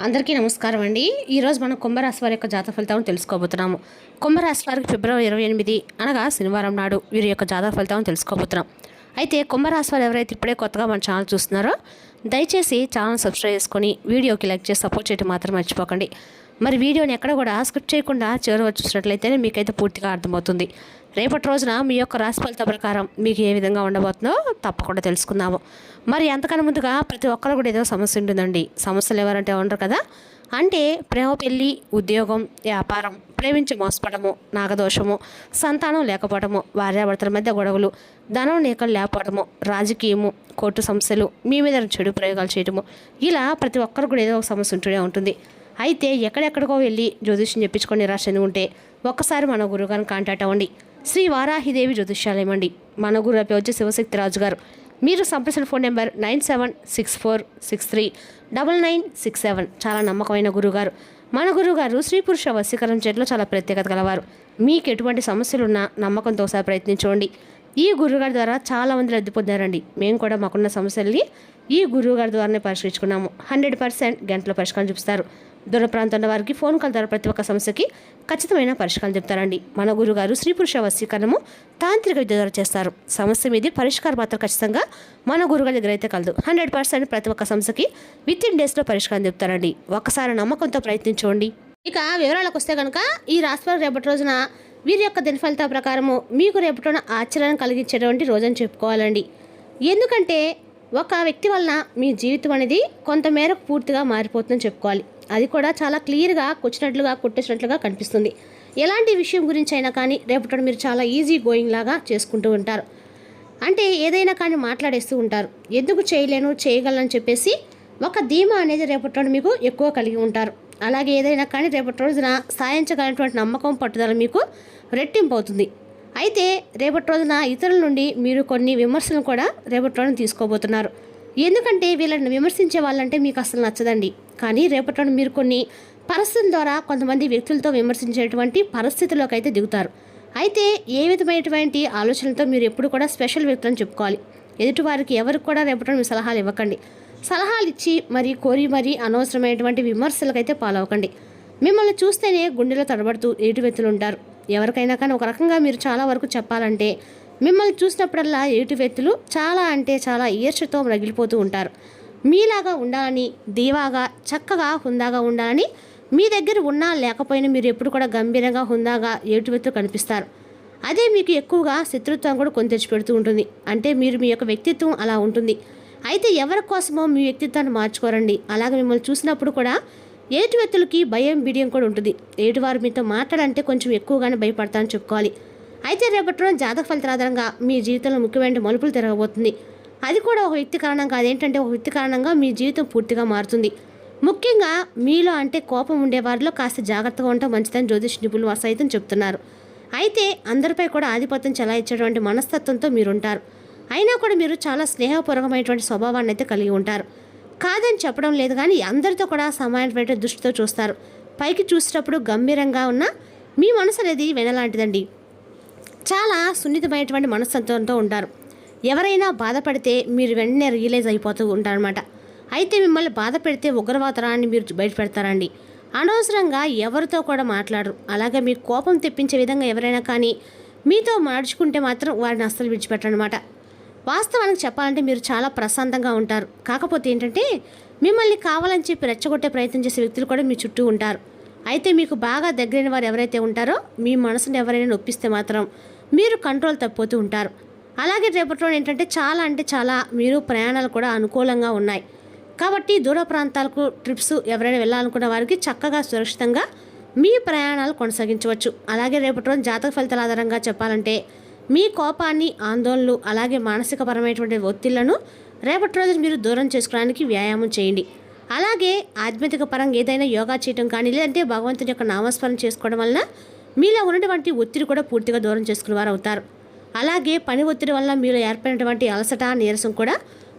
అందరికీ నమస్కారం అండి. ఈరోజు మనం కుంభరాశి వారి యొక్క జాతక ఫలితాలను తెలుసుకోబోతున్నాము. కుంభరాశి వారికి ఫిబ్రవరి 28 అనగా శనివారం నాడు వీరి యొక్క జాతక ఫలితాలను తెలుసుకోబోతున్నాం. అయితే కుంభరాశి వారు ఎవరైతే ఇప్పుడే కొత్తగా మన ఛానల్ చూస్తున్నారో దయచేసి ఛానల్ సబ్స్క్రైబ్ చేసుకొని వీడియోకి లైక్ చేసి సపోర్ట్ చేయడం మాత్రం మర్చిపోకండి. మరి వీడియోని ఎక్కడ కూడా స్కిప్ చేయకుండా చివరి చూసినట్లయితేనే మీకైతే పూర్తిగా అర్థమవుతుంది. రేపటి రోజున మీ యొక్క రాశి ఫలిత ప్రకారం మీకు ఏ విధంగా ఉండబోతుందో తప్పకుండా తెలుసుకుందాము. మరి అంతకన్నా ముందుగా ప్రతి ఒక్కరు కూడా ఏదో సమస్య ఉంటుందండి. సమస్యలు ఎవరంటే ఉండరు కదా. అంటే ప్రేమ, పెళ్ళి, ఉద్యోగం, వ్యాపారం, ప్రేమించి మోసపడము, నాగదోషము, సంతానం లేకపోవడము, భార్యాభర్తల మధ్య గొడవలు, ధనం నీకలు లేకపోవడము, రాజకీయము, కోర్టు సమస్యలు, మీ మీద చెడు ప్రయోగాలు చేయడము, ఇలా ప్రతి ఒక్కరు కూడా ఏదో ఒక సమస్య ఉంటూనే ఉంటుంది. అయితే ఎక్కడెక్కడికో వెళ్ళి జ్యోతిష్యం చెప్పించుకొని నిరాశ ఉంటే ఒక్కసారి మన గురువుగారిని కాంటాక్ట్ అవ్వండి. శ్రీ వారాహిదేవి జ్యోతిష్యాలయం అండి. మన గురువు పేరు వచ్చి శివశక్తి రాజు గారు. మీరు సంప్రదించిన ఫోన్ నెంబర్ 9764639967. చాలా నమ్మకమైన గురువుగారు. మన గురువుగారు స్త్రీ పురుష వశీకరణ చేయడంలో చాలా ప్రత్యేకత గలవారు. మీకు ఎటువంటి సమస్యలున్నా నమ్మకంతో ఒకసారి ప్రయత్నించండి. ఈ గురువుగారి ద్వారా చాలామంది రద్దు పొందారండి. మేము కూడా మాకున్న సమస్యల్ని ఈ గురువుగారి ద్వారానే పరిష్కరించుకున్నాము. 100% గంటలో పరిష్కారం చూపిస్తారు. దూర ప్రాంతంలో వారికి ఫోన్ కాల్ ద్వారా ప్రతి ఒక్క సమస్యకి ఖచ్చితమైన పరిష్కారం చెప్తారండి. మన గురుగారు స్త్రీ పురుష వశీకరణము తాంత్రిక విద్య ద్వారా చేస్తారు. సమస్య మీద పరిష్కారం మాత్రం ఖచ్చితంగా మన గురుగారి దగ్గర అయితే కలదు. 100% ప్రతి ఒక్క సమస్యకి వితిన్ డేస్లో పరిష్కారం చెప్తారండి. ఒక్కసారి నమ్మకంతో ప్రయత్నించండి. ఇక వివరాలకు వస్తే కనుక ఈ రాశి రేపటి రోజున వీరి యొక్క దిన ఫలితాల ప్రకారము మీకు రేపటి రోజున ఆశ్చర్యం కలిగించేటువంటి రోజని చెప్పుకోవాలండి. ఎందుకంటే ఒక వ్యక్తి వలన మీ జీవితం అనేది కొంతమేరకు పూర్తిగా మారిపోతుందని చెప్పుకోవాలి. అది కూడా చాలా క్లియర్గా కూర్చున్నట్లుగా కొట్టేసినట్లుగా కనిపిస్తుంది. ఎలాంటి విషయం గురించి అయినా కానీ రేపటి మీరు చాలా ఈజీ గోయింగ్ లాగా చేసుకుంటూ ఉంటారు. అంటే ఏదైనా కానీ మాట్లాడేస్తూ ఉంటారు. ఎందుకు చేయలేను చేయగలను చెప్పేసి ఒక ధీమా అనేది రేపటి మీకు ఎక్కువ కలిగి ఉంటారు. అలాగే ఏదైనా కానీ రేపటి రోజున సాధించగలిగినటువంటి నమ్మకం, పట్టుదల మీకు రెట్టింపు అవుతుంది. అయితే రేపటి రోజున ఇతరుల నుండి మీరు కొన్ని విమర్శలను కూడా రేపటి రోజున తీసుకోబోతున్నారు. ఎందుకంటే వీళ్ళని విమర్శించే వాళ్ళంటే మీకు అసలు నచ్చదండి. కానీ రేపటి రోజున మీరు కొన్ని పరిస్థితుల ద్వారా కొంతమంది వ్యక్తులతో విమర్శించేటువంటి పరిస్థితుల్లోకి అయితే దిగుతారు. అయితే ఏ విధమైనటువంటి ఆలోచనలతో మీరు ఎప్పుడు కూడా స్పెషల్ వ్యక్తులను చెప్పుకోవాలి. ఎదుటివారికి ఎవరికి కూడా రేపటి రోజున సలహాలు ఇవ్వకండి. సలహాలు ఇచ్చి కోరి అనవసరమైనటువంటి విమర్శలకైతే పాలవకండి. మిమ్మల్ని చూస్తేనే గుండెలో తడబడుతూ ఎదుటి వ్యక్తులు ఉంటారు. ఎవరికైనా కానీ ఒక రకంగా మీరు చాలా వరకు చెప్పాలంటే మిమ్మల్ని చూసినప్పుడల్లా ఎదుటి వ్యక్తులు చాలా అంటే చాలా ఈర్ష్యతో రగిలిపోతూ ఉంటారు. మీలాగా ఉండాలని, దీవాగా, చక్కగా, హుందాగా ఉండాలని మీ దగ్గర ఉన్నా లేకపోయినా మీరు ఎప్పుడు కూడా గంభీరంగా, హుందాగా ఎదుటి వ్యక్తులు కనిపిస్తారు. అదే మీకు ఎక్కువగా శత్రుత్వం కూడా కొని తెచ్చిపెడుతూ ఉంటుంది. అంటే మీరు మీ యొక్క వ్యక్తిత్వం అలా ఉంటుంది. అయితే ఎవరి కోసమో మీ వ్యక్తిత్వాన్ని మార్చుకోరండి. అలాగే మిమ్మల్ని చూసినప్పుడు కూడా ఎదుటి వ్యక్తులకి భయం, బిడియం కూడా ఉంటుంది. ఎదుటివారు మీతో మాట్లాడంటే కొంచెం ఎక్కువగానే భయపడతారని చెప్పుకోవాలి. అయితే రేపటి రోజు జాతక ఫలితాల ఆధారంగా మీ జీవితంలో ముఖ్యమైన మలుపులు తిరగబోతుంది. అది కూడా ఒక వ్యక్తి కారణంగా, అదేంటంటే ఒక వ్యక్తి కారణంగా మీ జీవితం పూర్తిగా మారుతుంది. ముఖ్యంగా మీలో అంటే కోపం ఉండేవారిలో కాస్త జాగ్రత్తగా ఉండటం మంచిదని జ్యోతిష్ నిపుణులు వారు సైతం చెప్తున్నారు. అయితే అందరిపై కూడా ఆధిపత్యం చెలాయించేటువంటి మనస్తత్వంతో మీరుంటారు. అయినా కూడా మీరు చాలా స్నేహపూర్వకమైనటువంటి స్వభావాన్ని అయితే కలిగి ఉంటారు. కాదని చెప్పడం లేదు, కానీ అందరితో కూడా సమానమైన దృష్టితో చూస్తారు. పైకి చూసేటప్పుడు గంభీరంగా ఉన్న మీ మనసు అనేది వెనలాంటిదండి. చాలా సున్నితమైనటువంటి మనస్తత్వంతో ఉంటారు. ఎవరైనా బాధపడితే మీరు వెంటనే రియలైజ్ అయిపోతూ ఉంటారనమాట. అయితే మిమ్మల్ని బాధ పెడితే ఉగ్రవాదరాన్ని మీరు బయట పెడతారండి. అనవసరంగా ఎవరితో కూడా మాట్లాడరు. అలాగే మీకు కోపం తెప్పించే విధంగా ఎవరైనా కానీ మీతో నడుచుకుంటే మాత్రం వారిని అస్సలు విడిచిపెట్టరనమాట. వాస్తవానికి చెప్పాలంటే మీరు చాలా ప్రశాంతంగా ఉంటారు. కాకపోతే ఏంటంటే మిమ్మల్ని కావాలని చెప్పి రెచ్చగొట్టే ప్రయత్నం చేసే వ్యక్తులు కూడా మీ చుట్టూ ఉంటారు. అయితే మీకు బాగా దగ్గరైన వారు ఎవరైతే ఉంటారో మీ మనసును ఎవరైనా నొప్పిస్తే మాత్రం మీరు కంట్రోల్ తప్పిపోతూ ఉంటారు. అలాగే రేపటి రోజు ఏంటంటే చాలా మీరు ప్రయాణాలు కూడా అనుకూలంగా ఉన్నాయి. కాబట్టి దూర ప్రాంతాలకు ట్రిప్స్ ఎవరైనా వెళ్ళాలనుకున్న వారికి చక్కగా సురక్షితంగా మీ ప్రయాణాలు కొనసాగించవచ్చు. అలాగే రేపటి రోజు జాతక ఫలితాల ఆధారంగా చెప్పాలంటే మీ కోపాన్ని, ఆందోళనలు, అలాగే మానసికపరమైనటువంటి ఒత్తిళ్లను రేపటి రోజు మీరు దూరం చేసుకోవడానికి వ్యాయామం చేయండి. అలాగే ఆధ్యాత్మిక పరంగా ఏదైనా యోగా చేయడం కానీ, లేదంటే భగవంతుని యొక్క నామస్మరణ చేసుకోవడం వలన మీలో ఉన్నటువంటి ఒత్తిడి కూడా పూర్తిగా దూరం చేసుకునే వారు అవుతారు. అలాగే పని ఒత్తిడి వల్ల మీలో ఏర్పడినటువంటి అలసట, నీరసం కూడా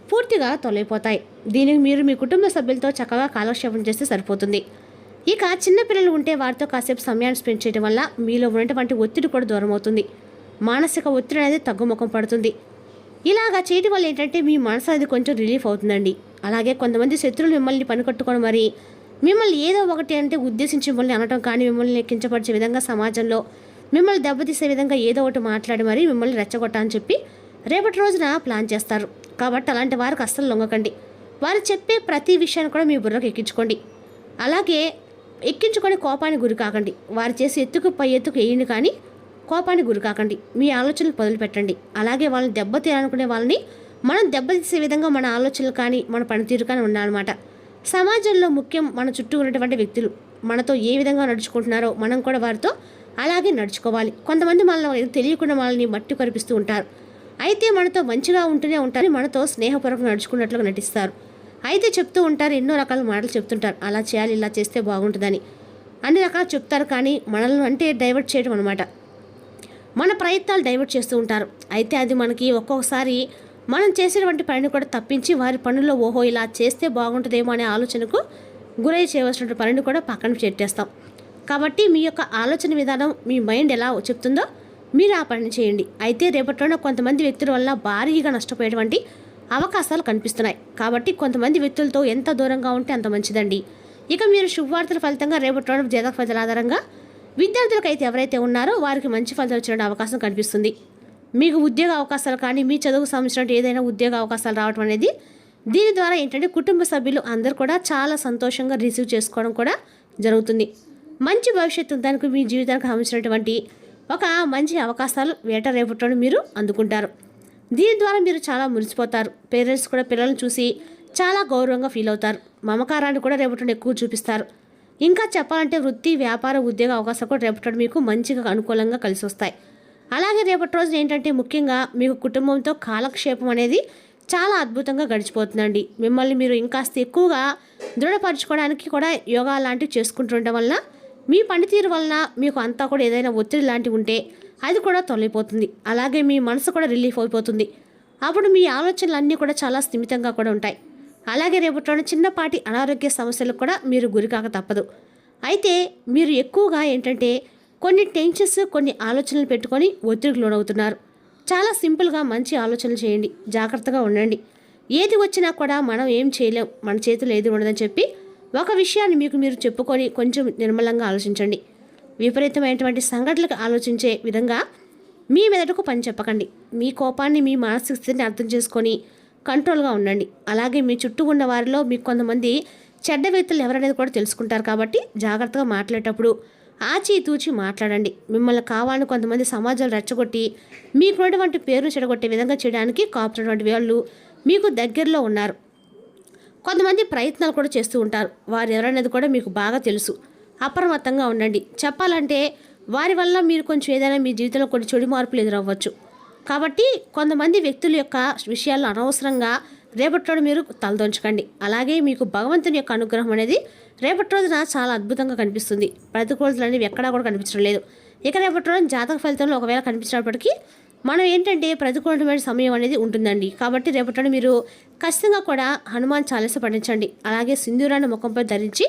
పూర్తిగా తొలగిపోతాయి. దీనికి మీరు మీ కుటుంబ సభ్యులతో చక్కగా కాలక్షేపం చేస్తే సరిపోతుంది. ఇక చిన్నపిల్లలు ఉంటే వారితో కాసేపు సమయాన్ని స్పెండ్ చేయడం వల్ల మీలో ఉన్నటువంటి ఒత్తిడి కూడా దూరం అవుతుంది. మానసిక ఒత్తిడి అనేది తగ్గుముఖం పడుతుంది. ఇలాగా చేయడం వల్ల ఏంటంటే మీ మనసు అనేది కొంచెం రిలీఫ్ అవుతుందండి. అలాగే కొంతమంది శత్రువులు మిమ్మల్ని పనికట్టుకొని మరి మిమ్మల్ని ఏదో ఒకటి అంటే ఉద్దేశించి మిమ్మల్ని అనటం కానీ, మిమ్మల్ని కించపరిచే విధంగా సమాజంలో మిమ్మల్ని దెబ్బతీసే విధంగా ఏదో ఒకటి మాట్లాడి మరీ మిమ్మల్ని రెచ్చగొట్టని చెప్పి రేపటి రోజున ప్లాన్ చేస్తారు. కాబట్టి అలాంటి వారికి అస్సలు లొంగకండి. వారు చెప్పే ప్రతి విషయాన్ని కూడా మీ బుర్రకు ఎక్కించుకోండి. అలాగే ఎక్కించుకొని కోపానికి గురి కాకండి. వారు చేసి ఎత్తుకు పై ఎత్తుకు వేయండి కానీ కోపానికి గురి కాకండి. మీ ఆలోచనలు మొదలుపెట్టండి. అలాగే వాళ్ళని దెబ్బతీయాలనుకునే వాళ్ళని మనం దెబ్బతీసే విధంగా మన ఆలోచనలు కానీ మన పనితీరు కానీ ఉండాలన్నమాట. సమాజంలో ముఖ్యం మన చుట్టూ ఉన్నటువంటి వ్యక్తులు మనతో ఏ విధంగా నడుచుకుంటున్నారో మనం కూడా వారితో అలాగే నడుచుకోవాలి. కొంతమంది మనల్ని తెలియకుండా మనల్ని మట్టి కరిపిస్తూ ఉంటారు. అయితే మనతో మంచిగా ఉంటూనే ఉంటారు, మనతో స్నేహపూర్వకంగా నడుచుకున్నట్లుగా నటిస్తారు. అయితే చెప్తూ ఉంటారు, ఎన్నో రకాల మాటలు చెప్తుంటారు, అలా చేయాలి ఇలా చేస్తే బాగుంటుందని అన్ని రకాలు చెప్తారు. కానీ మనల్ని అంటే డైవర్ట్ చేయడం అనమాట. మన ప్రయత్నాలు డైవర్ట్ చేస్తూ ఉంటారు. అయితే అది మనకి ఒక్కొక్కసారి మనం చేసేటువంటి పనిని కూడా తప్పించి వారి పనుల్లో ఓహో ఇలా చేస్తే బాగుంటుందేమో అనే ఆలోచనకు గురై చేయవలసిన పనిని కూడా పక్కన పెట్టేస్తాం. కాబట్టి మీ యొక్క ఆలోచన విధానం మీ మైండ్ ఎలా చెప్తుందో మీరు ఆ పని చేయండి. అయితే రేపటిలోనే కొంతమంది వ్యక్తుల వల్ల భారీగా నష్టపోయేటువంటి అవకాశాలు కనిపిస్తున్నాయి. కాబట్టి కొంతమంది వ్యక్తులతో ఎంత దూరంగా ఉంటే అంత మంచిదండి. ఇక మీరు శుభవార్తల ఫలితంగా రేపటిలోనే జాతక ఫలితాల ఆధారంగా విద్యార్థులకు అయితే ఎవరైతే ఉన్నారో వారికి మంచి ఫలితాలు వచ్చే అవకాశం కనిపిస్తుంది. మీకు ఉద్యోగ అవకాశాలు కానీ మీ చదువుకు సంబంధించిన ఏదైనా ఉద్యోగ అవకాశాలు రావడం అనేది దీని ద్వారా ఏంటంటే కుటుంబ సభ్యులు అందరూ కూడా చాలా సంతోషంగా రిసీవ్ చేసుకోవడం కూడా జరుగుతుంది. మంచి భవిష్యత్తు దానికి మీ జీవితానికి సంబంధించినటువంటి ఒక మంచి అవకాశాలు రేపటిలోనే మీరు అందుకుంటారు. దీని ద్వారా మీరు చాలా మురిసిపోతారు. పేరెంట్స్ కూడా పిల్లలను చూసి చాలా గౌరవంగా ఫీల్ అవుతారు. మమకారాన్ని కూడా రేపటిలోనే ఎక్కువ చూపిస్తారు. ఇంకా చెప్పాలంటే వృత్తి వ్యాపార ఉద్యోగ అవకాశాలు కూడా రేపటిలో మీకు మంచిగా అనుకూలంగా కలిసి వస్తాయి. అలాగే రేపటి రోజున ఏంటంటే ముఖ్యంగా మీకు కుటుంబంతో కాలక్షేపం అనేది చాలా అద్భుతంగా గడిచిపోతుందండి. మిమ్మల్ని మీరు ఇంకాస్త ఎక్కువగా దృఢపరచుకోవడానికి కూడా యోగా లాంటివి చేసుకుంటుండడం వల్ల మీ పనితీరు వలన మీకు అంతా కూడా ఏదైనా ఒత్తిడి లాంటివి ఉంటే అది కూడా తొలగిపోతుంది. అలాగే మీ మనసు కూడా రిలీఫ్ అయిపోతుంది. అప్పుడు మీ ఆలోచనలు అన్నీ కూడా చాలా స్థిమితంగా కూడా ఉంటాయి. అలాగే రేపటిలోని చిన్నపాటి అనారోగ్య సమస్యలకు కూడా మీరు గురికాక తప్పదు. అయితే మీరు ఎక్కువగా ఏంటంటే కొన్ని టెన్షన్స్ కొన్ని ఆలోచనలు పెట్టుకొని ఒత్తిడికి లోనవుతున్నారు. చాలా సింపుల్గా మంచి ఆలోచనలు చేయండి. జాగ్రత్తగా ఉండండి. ఏది వచ్చినా కూడా మనం ఏం చేయలేం, మన చేతులు ఏది ఉండదని చెప్పి ఒక విషయాన్ని మీకు మీరు చెప్పుకొని కొంచెం నిర్మలంగా ఆలోచించండి. విపరీతమైనటువంటి సంఘటనలకు ఆలోచించే విధంగా మీ మెదడుకు పని చెప్పకండి. మీ కోపాన్ని మీ మానసిక స్థితిని అర్థం చేసుకొని కంట్రోల్గా ఉండండి. అలాగే మీ చుట్టూ ఉన్న వారిలో మీకు కొంతమంది చెడ్డ వ్యక్తులు ఎవరనేది కూడా తెలుసుకుంటారు. కాబట్టి జాగ్రత్తగా మాట్లాడేటప్పుడు ఆచితూచి మాట్లాడండి. మిమ్మల్ని కావాలని కొంతమంది సమాజాలు రెచ్చగొట్టి మీకున్నటువంటి పేరును చెడగొట్టే విధంగా చేయడానికి కాపుతున్నటువంటి వాళ్ళు మీకు దగ్గరలో ఉన్నారు. కొంతమంది ప్రయత్నాలు కూడా చేస్తూ ఉంటారు. వారు ఎవరనేది కూడా మీకు బాగా తెలుసు. అప్రమత్తంగా ఉండండి. చెప్పాలంటే వారి వల్ల మీరు కొంచెం ఏదైనా మీ జీవితంలో కొన్ని చెడు మార్పులు ఎదురవ్వచ్చు. కాబట్టి కొంతమంది వ్యక్తుల యొక్క విషయాల్లో అనవసరంగా రేపటి మీరు తలదొంచకండి. అలాగే మీకు భగవంతుని యొక్క అనుగ్రహం అనేది రేపటి రోజున చాలా అద్భుతంగా కనిపిస్తుంది. ప్రతికూలతలు అనేవి ఎక్కడా కూడా కనిపించడం లేదు. ఇక రేపటి రోజున జాతక ఫలితంలో ఒకవేళ కనిపించినప్పటికీ మనం ఏంటంటే ప్రతికూలమైన సమయం అనేది ఉంటుందండి. కాబట్టి రేపటి మీరు ఖచ్చితంగా కూడా హనుమాన్ చాలీస పఠించండి. అలాగే సింధూరాన్ని ముఖంపై ధరించి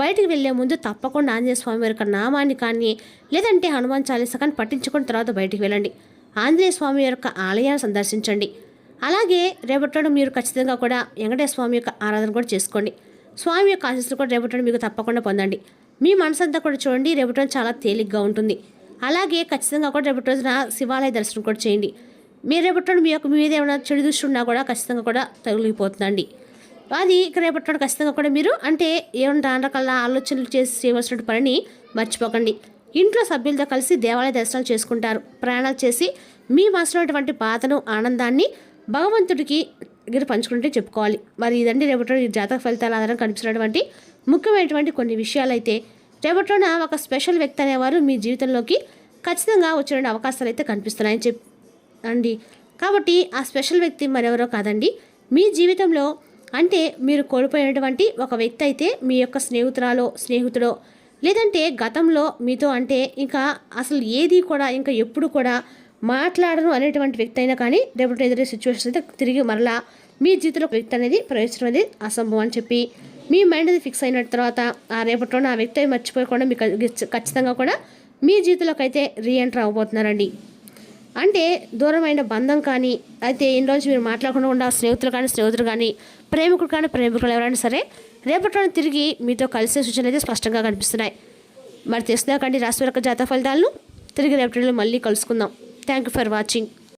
బయటికి వెళ్లే ముందు తప్పకుండా ఆంజనేయ స్వామి వారి యొక్క నామాన్ని కానీ లేదంటే హనుమాన్ చాలీస కానీ పఠించుకున్న తర్వాత బయటికి వెళ్ళండి. ఆంజనేయ స్వామి యొక్క ఆలయాన్ని సందర్శించండి. అలాగే రేపటి మీరు ఖచ్చితంగా కూడా వెంకటేశ్వర స్వామి యొక్క ఆరాధన కూడా చేసుకోండి. స్వామి యొక్క ఆశీస్సులు కూడా రేపటి మీకు తప్పకుండా పొందండి. మీ మనసంతా కూడా చూడండి, రేపటి చాలా తేలిగ్గా ఉంటుంది. అలాగే ఖచ్చితంగా కూడా రేపటి రోజున శివాలయ దర్శనం కూడా చేయండి. మీరు రేపటి మీ యొక్క మీద ఏమైనా చెడు దృష్టి ఉన్నా కూడా ఖచ్చితంగా కూడా తొలగిపోతుందండి. అది రేపటి ఖచ్చితంగా కూడా మీరు అంటే ఏమన్నా రకాల ఆలోచనలు చేసి చేయవలసిన పనిని మర్చిపోకండి. ఇంట్లో సభ్యులతో కలిసి దేవాలయ దర్శనాలు చేసుకుంటారు. ప్రయాణాలు చేసి మీ మనసులో ఉన్నటువంటి బాధను ఆనందాన్ని భగవంతుడికి దగ్గర పంచుకుంటే చెప్పుకోవాలి. మరి ఇదండి రేపటి జాతక ఫలితాల ఆధారంగా కనిపిస్తున్నటువంటి ముఖ్యమైనటువంటి కొన్ని విషయాలు. అయితే రేపటిలోన ఒక స్పెషల్ వ్యక్తి అనేవారు మీ జీవితంలోకి ఖచ్చితంగా వచ్చిన అవకాశాలు అయితే కనిపిస్తున్నాయని అండి. కాబట్టి ఆ స్పెషల్ వ్యక్తి మరెవరో కాదండి, మీ జీవితంలో అంటే మీరు కోల్పోయినటువంటి ఒక వ్యక్తి అయితే మీ యొక్క స్నేహితుడో లేదంటే గతంలో మీతో అంటే ఇంకా అసలు ఏది కూడా ఇంకా ఎప్పుడు కూడా మాట్లాడరు అనేటువంటి వ్యక్తి అయినా కానీ రేపటి ఎదురే సిచ్యువేషన్ అయితే తిరిగి మరలా మీ జీవితంలో వ్యక్తి అనేది ప్రవేశించడం అనేది అసంభవం అని చెప్పి మీ మైండ్ అది ఫిక్స్ అయిన తర్వాత ఆ రేపటిలో ఆ వ్యక్తి మర్చిపోయకుండా మీకు ఖచ్చితంగా కూడా మీ జీవితంలోకి అయితే రీఎంటర్ అవ్వబోతున్నారండి. అంటే దూరమైన బంధం కానీ అయితే ఇన్ని రోజు మీరు మాట్లాడకుండా ఉన్న స్నేహితులు కానీ ప్రేమికులు ఎవరైనా సరే రేపటి తిరిగి మీతో కలిసే సూచనలు అయితే స్పష్టంగా కనిపిస్తున్నాయి. మరి తెలుసుదాకండి రాశి వారి జాతక ఫలితాలను. తిరిగి రేపటిలో మళ్ళీ కలుసుకుందాం. Thank you for watching.